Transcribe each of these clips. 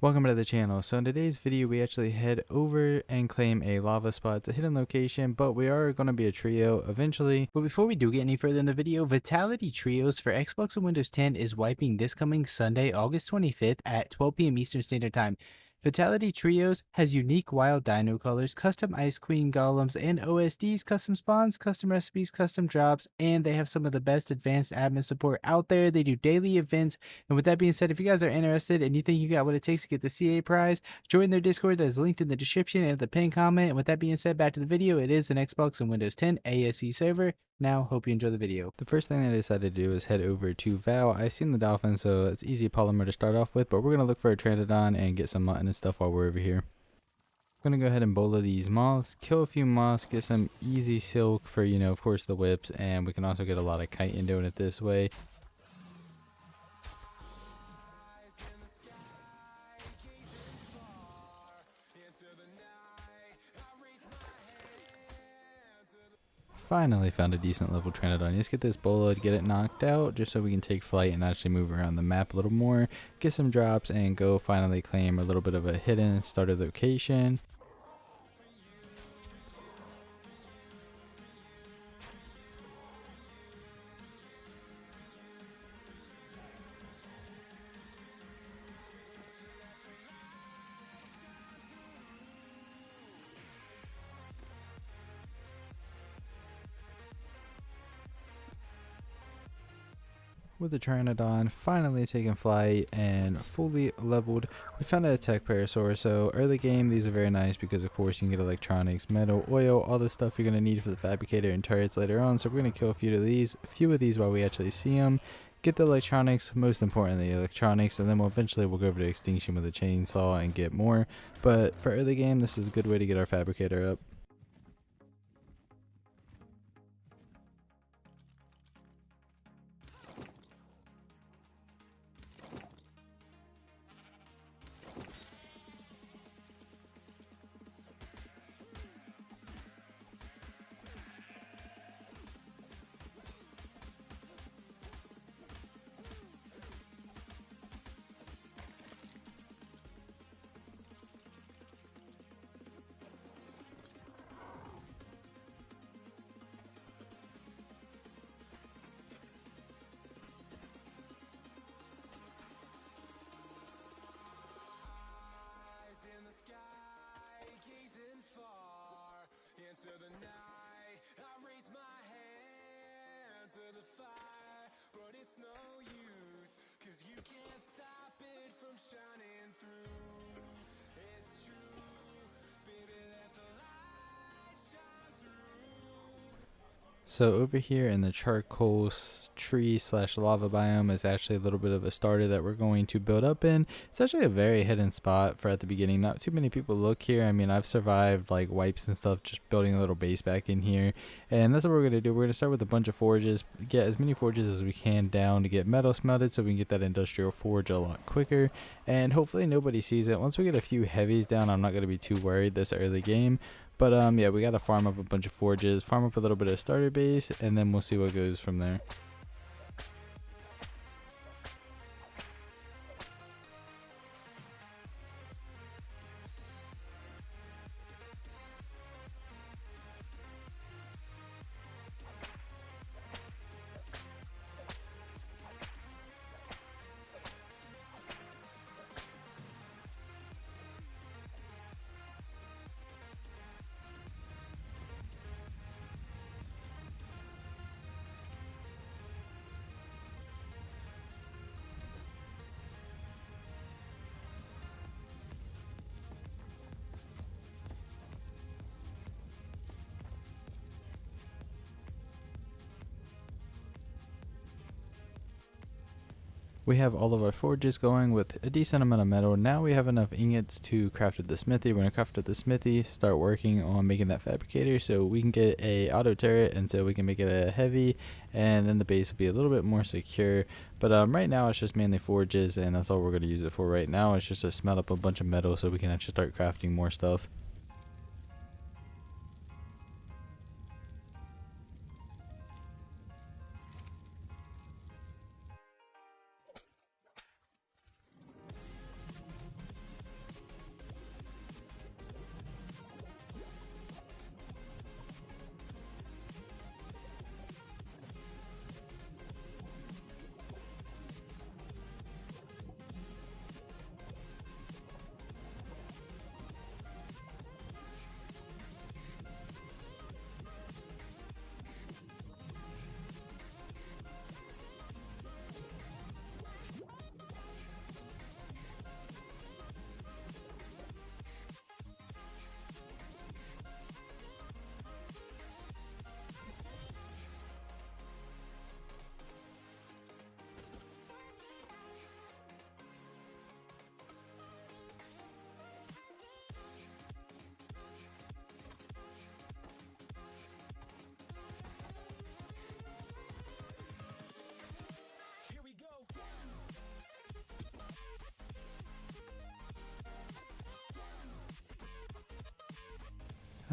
Welcome to the channel. So in today's video we actually head over and claim a lava spot. It's a hidden location, but we are going to be a trio eventually. But before we do get any further in the video, Vitality Trios for Xbox and Windows 10 is wiping this coming Sunday, August 25th at 12 p.m. Eastern Standard Time. Vitality Trios has unique wild dino colors, custom Ice Queen golems, and OSDs, custom spawns, custom recipes, custom drops, and they have some of the best advanced admin support out there. They do daily events, and with that being said, if you guys are interested and you think you got what it takes to get the CA prize, join their Discord that is linked in the description and the pinned comment. And with that being said, back to the video. It is an Xbox and Windows 10 ASE server. Now, hope you enjoy the video. The first thing that I decided to do is head over to Val. I seen the dolphin, so it's easy polymer to start off with, but we're going to look for a Pteranodon and get some mutton and stuff while we're over here. I'm going to go ahead and bola these moths, kill a few moths, get some easy silk for, of course, the whips, and we can also get a lot of chitin doing it this way. Finally found a decent level Pteranodon. Let's get this bola to get it knocked out just so we can take flight and actually move around the map a little more, get some drops, and go finally claim a little bit of a hidden starter location. With the Pteranodon finally taking flight and fully leveled, we found a tech parasaur. So early game, these are very nice because of course you can get electronics, metal, oil, all the stuff you're going to need for the fabricator and turrets later on. So we're going to kill a few of these while we actually see them. Get the electronics, most importantly electronics, and then we'll go over to extinction with a chainsaw and get more. But for early game, this is a good way to get our fabricator up. So over here in the charcoal tree / lava biome is actually a little bit of a starter that we're going to build up in. It's actually a very hidden spot for at the beginning. Not too many people look here. I mean, I've survived like wipes and stuff just building a little base back in here. And that's what we're going to do. We're going to start with a bunch of forges, get as many forges as we can down to get metal smelted so we can get that industrial forge a lot quicker. And hopefully nobody sees it. Once we get a few heavies down, I'm not going to be too worried this early game. But yeah, we got to farm up a bunch of forges, farm up a little bit of starter base, and then we'll see what goes from there. We have all of our forges going with a decent amount of metal. Now we have enough ingots to craft at the smithy. We're going to craft at the smithy, start working on making that fabricator so we can get a auto turret and so we can make it a heavy, and then the base will be a little bit more secure. But right now it's just mainly forges, and that's all we're going to use it for right now. It's just to smelt up a bunch of metal so we can actually start crafting more stuff.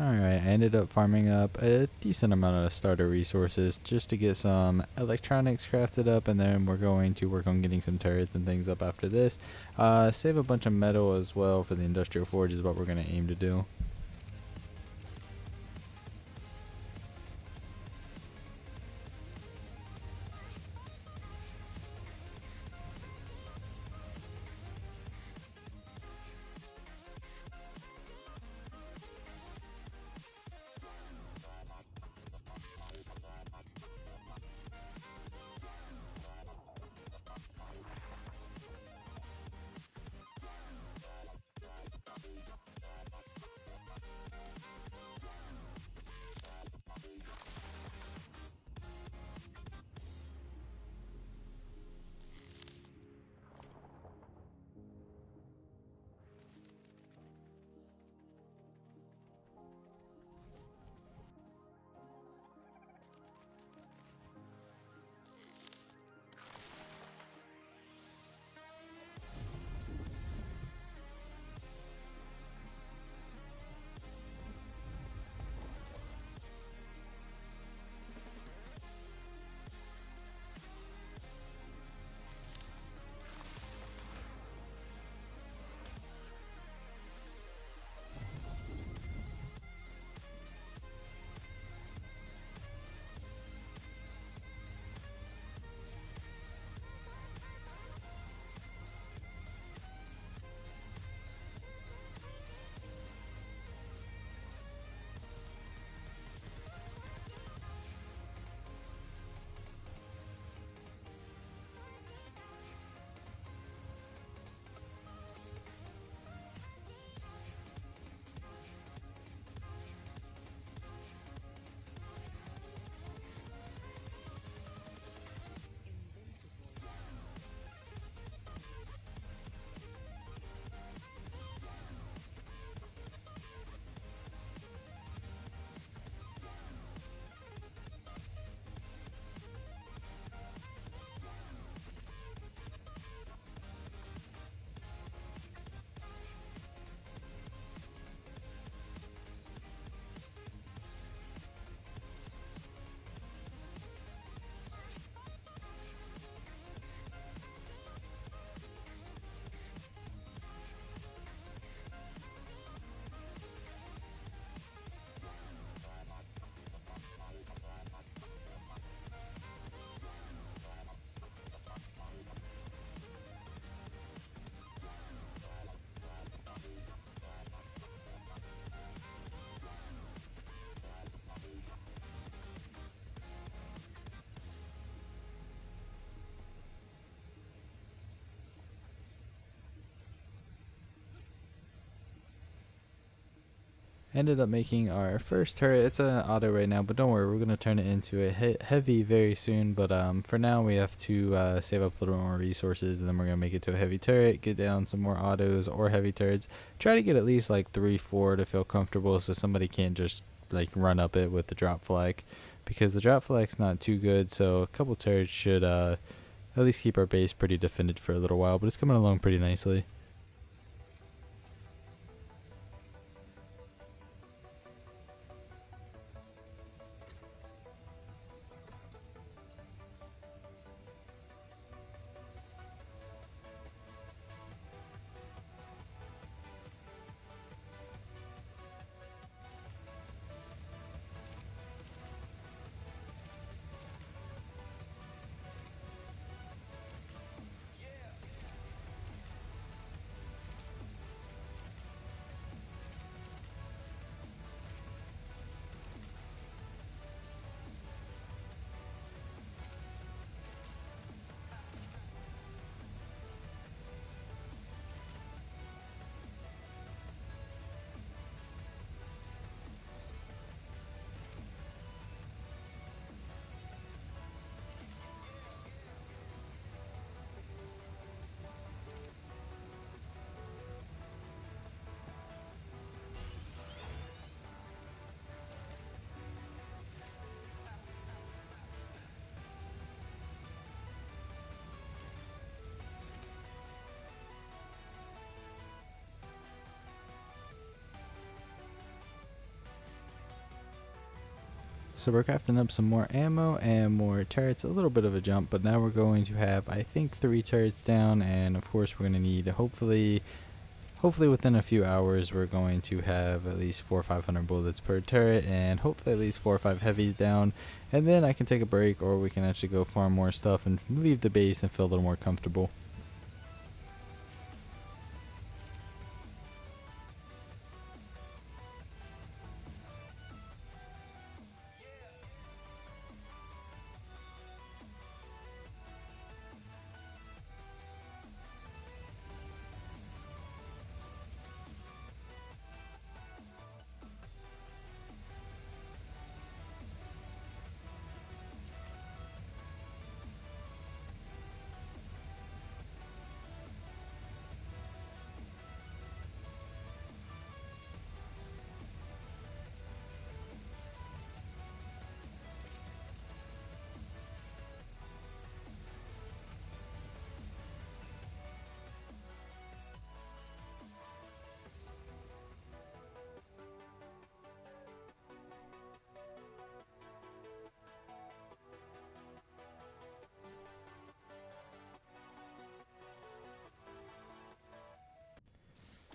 Alright, I ended up farming up a decent amount of starter resources just to get some electronics crafted up, and then we're going to work on getting some turrets and things up after this. Save a bunch of metal as well for the industrial forge is what we're going to aim to do. Ended up making our first turret. It's an auto right now, but don't worry, we're going to turn it into a heavy very soon. But for now, we have to save up a little more resources, and then we're going to make it to a heavy turret, get down some more autos or heavy turrets. Try to get at least like 3-4 to feel comfortable, so somebody can't just like run up it with the drop flag, because the drop flag's not too good. So a couple turrets should at least keep our base pretty defended for a little while, but it's coming along pretty nicely. So we're crafting up some more ammo and more turrets, a little bit of a jump, but now we're going to have, I think, 3 turrets down, and of course we're going to need, hopefully within a few hours, we're going to have at least 400 or 500 bullets per turret, and hopefully at least 4 or 5 heavies down, and then I can take a break, or we can actually go farm more stuff and leave the base and feel a little more comfortable.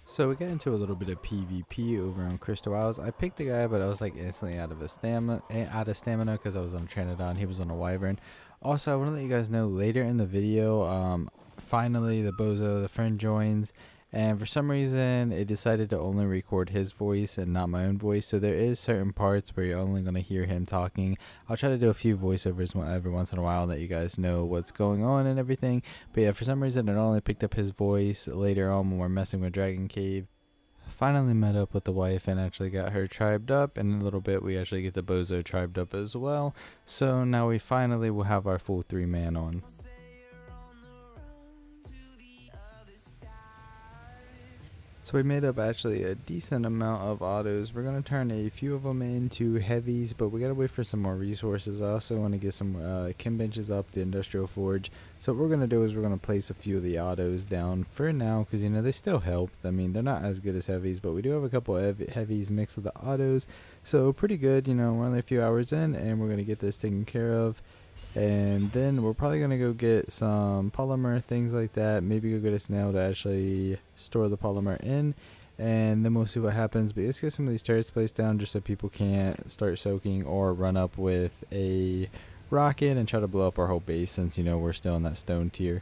So we got into a little bit of PvP over on Crystal Isles. I picked the guy, but I was like instantly out of stamina because I was on Trinidad. He was on a Wyvern. Also, I want to let you guys know later in the video, finally the Bozo, the friend, joins, and for some reason it decided to only record his voice and not my own voice. So there is certain parts where you're only going to hear him talking. I'll try to do a few voiceovers every once in a while and let you guys know what's going on and everything. But yeah, for some reason it only picked up his voice later on when we're messing with Dragon Cave. Finally met up with the wife and actually got her tribed up, and in a little bit we actually get the Bozo tribed up as well. So now we finally will have our full 3-man on. So we made up actually a decent amount of autos. We're going to turn a few of them into heavies, but we got to wait for some more resources. I also want to get some chem benches up, the industrial forge. So what we're going to do is we're going to place a few of the autos down for now, because, you know, they still help. I mean, they're not as good as heavies, but we do have a couple of heavies mixed with the autos. So pretty good, you know, we're only a few hours in, and we're going to get this taken care of. And then we're probably going to go get some polymer, things like that. Maybe go get a snail to actually store the polymer in. And then we'll see what happens. But let's get some of these turrets placed down just so people can't start soaking or run up with a rocket and try to blow up our whole base, since, you know, we're still in that stone tier.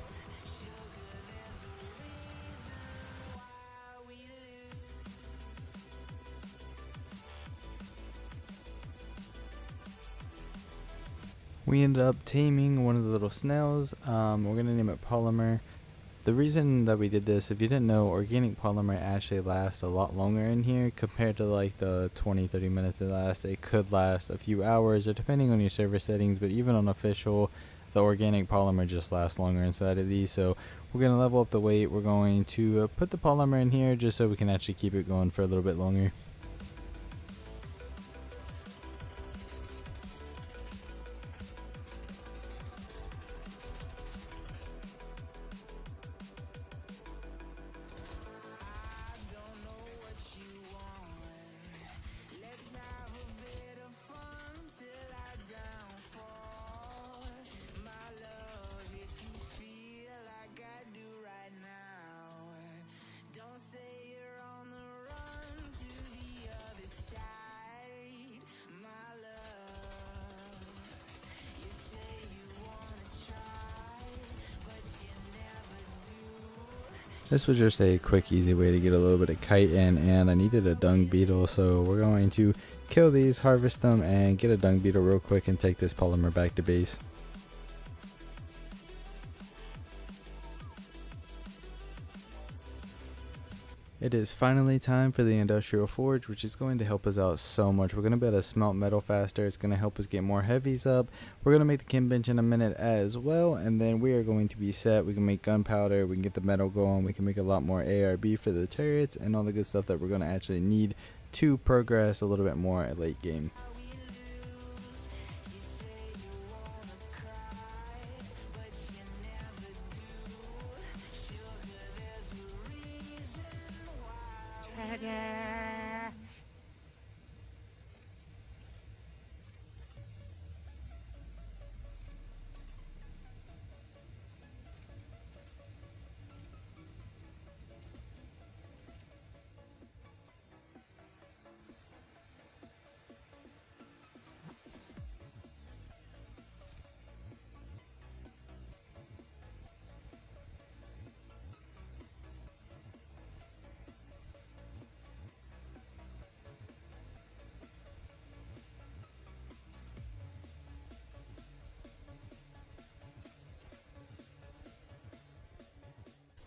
We ended up taming one of the little snails. We're going to name it Polymer. The reason that we did this, if you didn't know, organic polymer actually lasts a lot longer in here compared to like the 20-30 minutes it lasts. It could last a few hours, or depending on your server settings, but even on official, the organic polymer just lasts longer inside of these. So we're going to level up the weight. We're going to put the polymer in here just so we can actually keep it going for a little bit longer. This was just a quick, easy way to get a little bit of kite in, and I needed a dung beetle, so we're going to kill these, harvest them, and get a dung beetle real quick and take this polymer back to base. It is finally time for the industrial forge, which is going to help us out so much. We're going to be able to smelt metal faster. It's going to help us get more heavies up. We're going to make the chem bench in a minute as well, and then we are going to be set. We can make gunpowder, we can get the metal going, we can make a lot more ARB for the turrets, and all the good stuff that we're going to actually need to progress a little bit more at late game.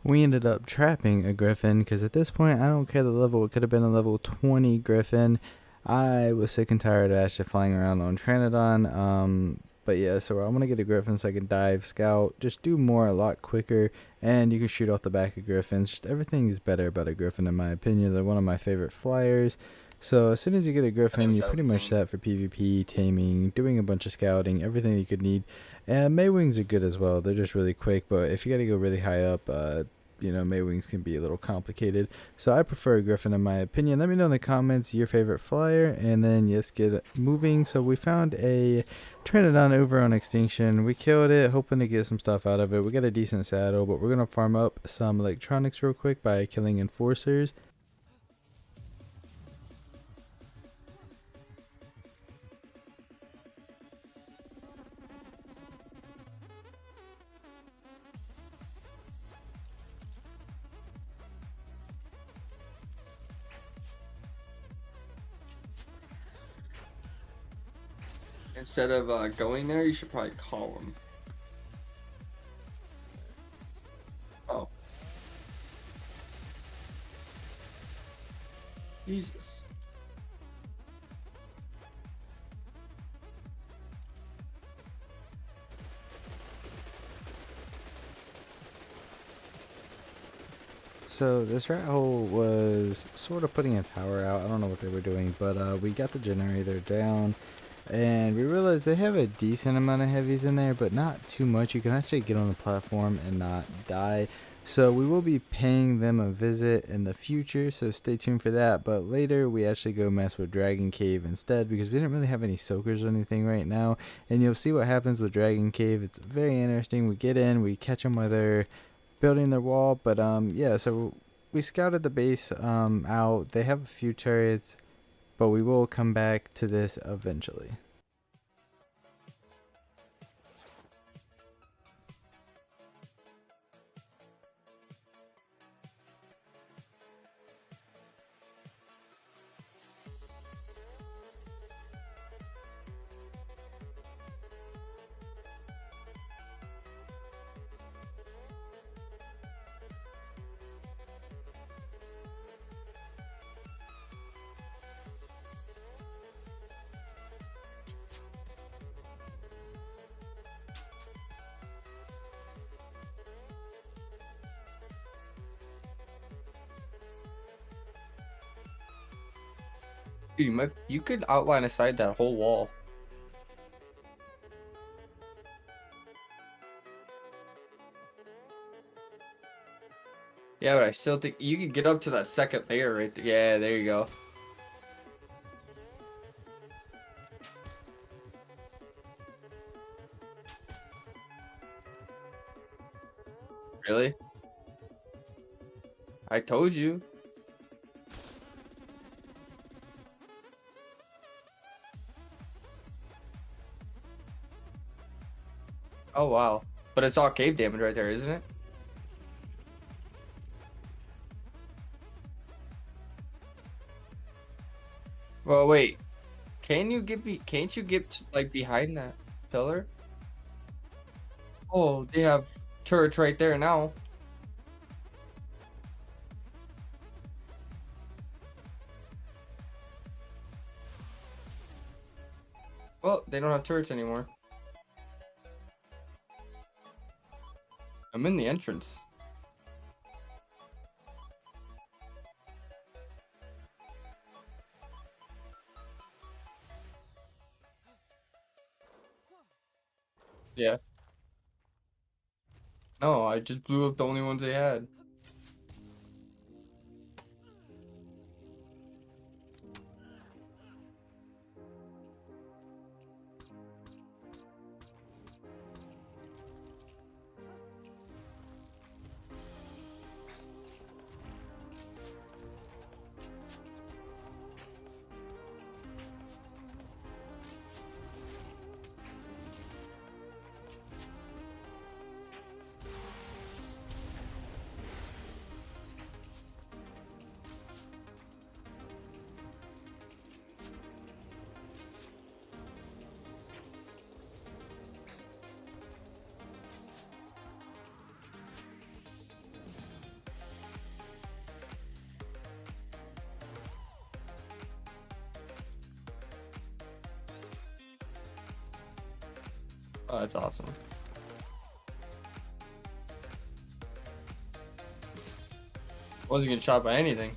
we ended up trapping a griffin, because at this point I don't care the level, it could have been a level 20 griffin. I was sick and tired of actually flying around on Tranodon. But yeah, so I'm gonna get a griffin so I can dive, scout, just do more a lot quicker, and you can shoot off the back of griffins. Just everything is better about a griffin in my opinion. They're one of my favorite flyers. So as soon as you get a griffin, you're pretty much set for PvP, taming, doing a bunch of scouting, everything you could need. And Maywings are good as well. They're just really quick, but if you gotta go really high up, you know, Maywings can be a little complicated. So I prefer a griffin in my opinion. Let me know in the comments your favorite flyer, and then let's get moving. So we found a Tranodon over on Extinction. We killed it, hoping to get some stuff out of it. We got a decent saddle, but we're gonna farm up some electronics real quick by killing enforcers. Instead of going there, you should probably call him. Oh. Jesus. So this rat hole was sort of putting a tower out. I don't know what they were doing, but we got the generator down, and we realized they have a decent amount of heavies in there, but not too much. You can actually get on the platform and not die. So we will be paying them a visit in the future, so stay tuned for that. But later we actually go mess with Dragon Cave instead, because we didn't really have any soakers or anything right now. And you'll see what happens with Dragon Cave. It's very interesting. We get in, we catch them while they're building their wall. But yeah, so we scouted the base out. They have a few turrets, but we will come back to this eventually. Dude, you could outline aside that whole wall. Yeah, but I still think you could get up to that second layer right there. Yeah, there you go. Really? I told you. Oh, wow. But it's all cave damage right there, isn't it? Well, wait. Can't you get like behind that pillar? Oh, they have turrets right there now. Well, they don't have turrets anymore. I'm in the entrance. Yeah. No, I just blew up the only ones they had. Oh, that's awesome. Wasn't getting shot by anything.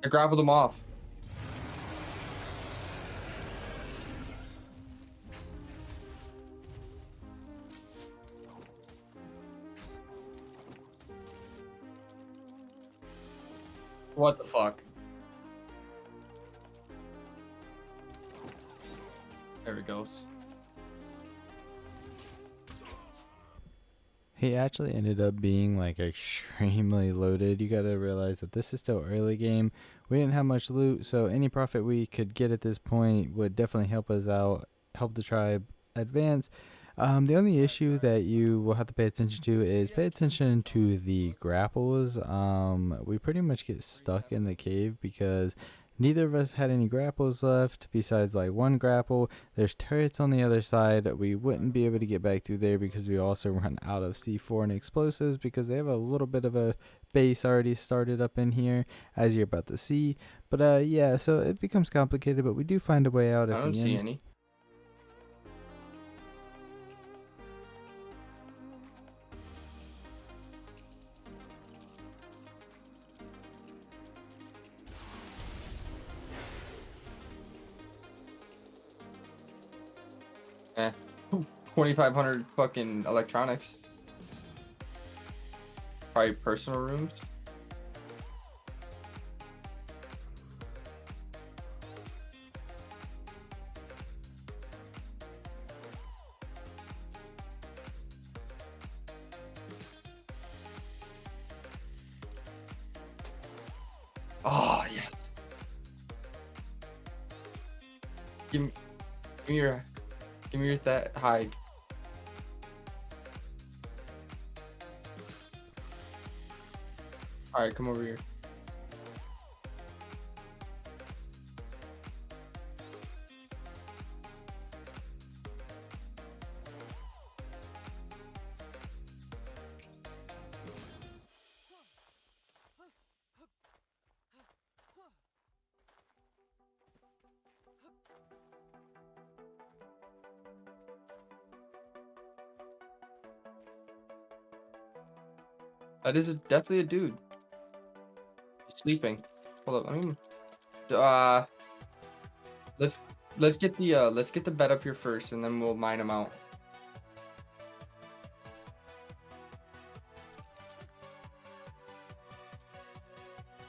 I grappled him off. What the fuck? There it goes. He actually ended up being like extremely loaded. You gotta realize that this is still early game. We didn't have much loot, so any profit we could get at this point would definitely help us out, help the tribe advance. The only issue that you will have to pay attention to is pay attention to the grapples. We pretty much get stuck in the cave because neither of us had any grapples left besides like one grapple. There's turrets on the other side. We wouldn't be able to get back through there because we also run out of C4 and explosives because they have a little bit of a base already started up in here, as you're about to see. But yeah, so it becomes complicated, but we do find a way out I at don't the see end. any. Eh. 2,500 fucking electronics. Probably personal rooms. Oh, yes. Give me your that hide. All right, come over here. That is definitely a dude. He's sleeping. Hold up, let me. Uh, let's get the bed up here first, and then we'll mine him out.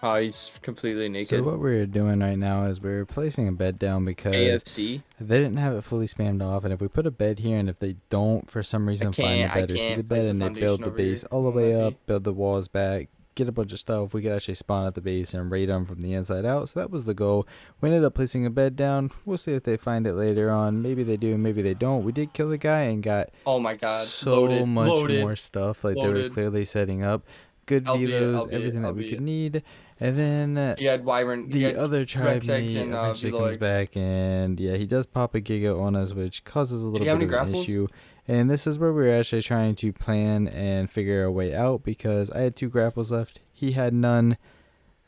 Oh, he's completely So naked. what we're doing right now is we're placing a bed down because AFC. they didn't have it fully spammed off, and if we put a bed here and if they don't for some reason find the bed or see the bed and they build the base all the way up, build the walls back, get a bunch of stuff, we could actually spawn at the base and raid them from the inside out. So that was the goal. We ended up placing a bed down. We'll see if they find it later on. Maybe they do, maybe they don't. We did kill the guy and got Oh my god, so much more stuff. Like they were loaded. clearly setting up good velos, everything that we could need. And then He had wyvern. He the had other tribe Rex eggs mate and eventually Velo comes eggs. back, and yeah, he does pop a Giga on us, which causes a Did he little have bit any of an grapples? issue. And this is where we're actually trying to plan and figure a way out because I had 2 grapples left. He had none.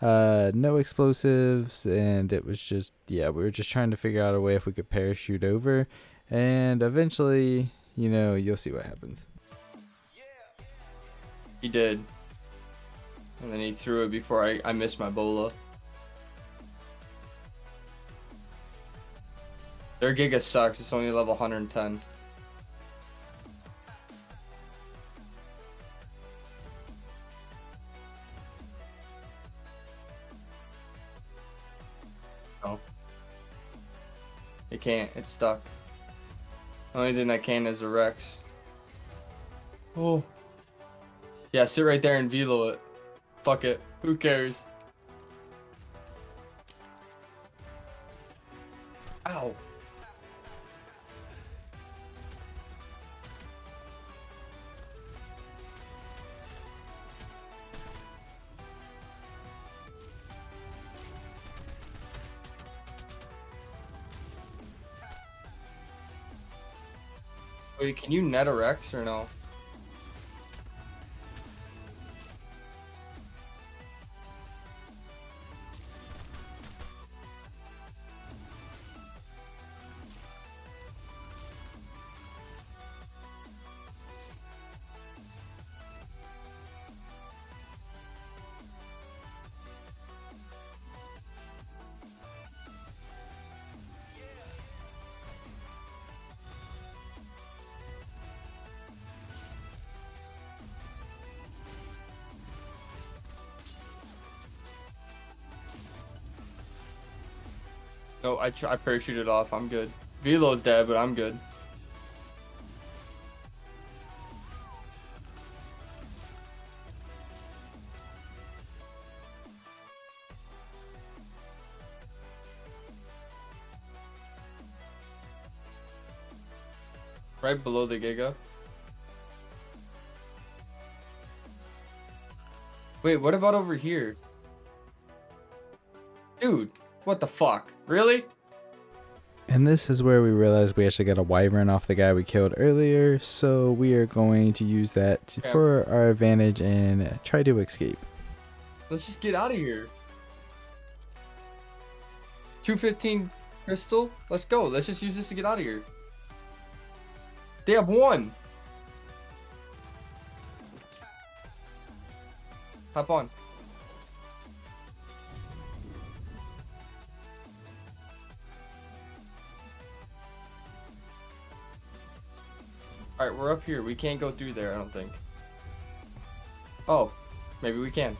No explosives, and it was just, yeah, we were just trying to figure out a way if we could parachute over. And eventually, you know, you'll see what happens. He did. And then he threw it before I missed my bola. Their Giga sucks. It's only level 110. No. It can't. It's stuck. The only thing that can is a Rex. Oh. Yeah, sit right there and velo it. Fuck it. Who cares? Ow. Wait, can you net a Rex or no? No, I parachuted off. I'm good. Velo's dead, but I'm good. Right below the Giga. Wait, what about over here? Dude, what the fuck? Really? And this is where we realized we actually got a wyvern off the guy we killed earlier, so we are going to use that for our advantage and try to escape. Let's just get out of here. 215 crystal. Let's go. Let's just use this to get out of here. They have one. Hop on. All right, we're up here. We can't go through there, I don't think. Oh, maybe we can.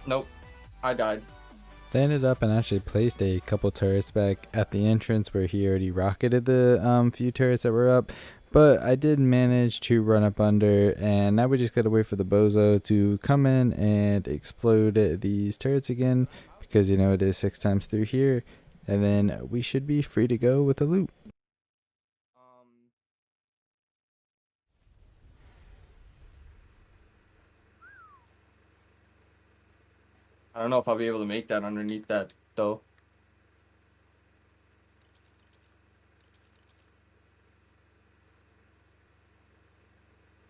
Nope. I died. They ended up and actually placed a couple turrets back at the entrance where he already rocketed the few turrets that were up. But I did manage to run up under, and now we just gotta wait for the bozo to come in and explode these turrets again, because you know it is 6 times through here, and then we should be free to go with the loot. I don't know if I'll be able to make that underneath that though.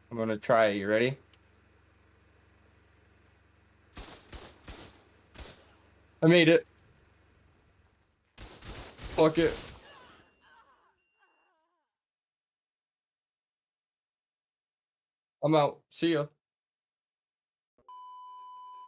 I'm gonna try it. You ready? I made it. Fuck it. I'm out. See ya.